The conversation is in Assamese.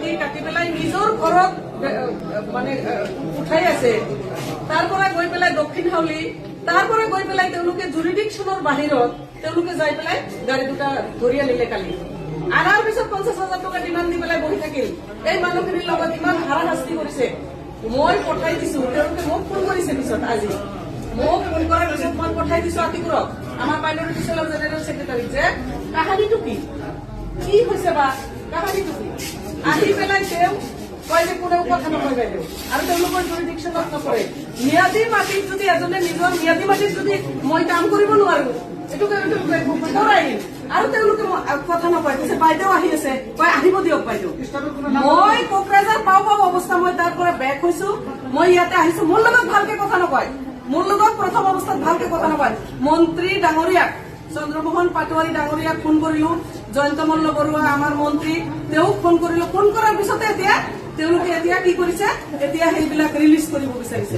মাটি কাটি পেলাই নিজৰ ঘৰত মানে উঠাই আছে তাৰ পৰা গৈ পেলাই দক্ষিণ হাউলি তাৰ পৰা গৈ পেলাই তেওঁলোকে জুৰিডিকশ্যনৰ বাহিৰত তেওঁলোকে যাই পেলাই গাড়ী দুটা ধৰি আনিলে কালি আনাৰ পিছত 50,000 টকা ডিমাণ্ড দি পেলাই বহি থাকিল এই মানুহখিনিৰ লগত ইমান হাৰাশাস্তি কৰিছে মই পঠাই দিছো তেওঁলোকে মোক ফোন কৰিছে পিছত আজি মোক ফোন কৰাৰ পিছত মই পঠাই দিছো আতিকুৰক আমাৰ মাইনৰিটি সেলৰ জেনেৰেল ছেক্ৰেটাৰী যে কাহানীটো কি হৈছে বা কাহানীটো কি আহি পেলাই তেওঁ কয় যে কোনেও কথা নকয় বাইদেউ আৰু তেওঁলোকৰ জুৰিডিকশ্যনত নপৰে ম্যাদী মাটিত যদি এজনে নিজৰ ম্যাদী মাটিত যদি মই কাম কৰিব নোৱাৰো এইটো কৰাই আৰু তেওঁলোকে কথা নকয় কৈছে বাইদেউ আহি আছে কয় আহিব দিয়ক বাইদেউ মই কোকৰাঝাৰ পাওঁ অৱস্থা মই তাৰ পৰা বেক হৈছো মই ইয়াতে আহিছো মোৰ লগত ভালকে কথা নকয় মোৰ লগত প্ৰথম অৱস্থাত ভালকে কথা নকয় মন্ত্ৰী ডাঙৰীয়াক চন্দ্ৰমোহন পাটোৱাৰী ডাঙৰীয়াক ফোন কৰিলো জয়ন্ত মল্ল বৰুৱা আমাৰ মন্ত্ৰী তেওঁক ফোন কৰিলো ফোন কৰাৰ পিছতে এতিয়া তেওঁলোকে এতিয়া কি কৰিছে এতিয়া সেইবিলাক ৰিলিজ কৰিব বিচাৰিছে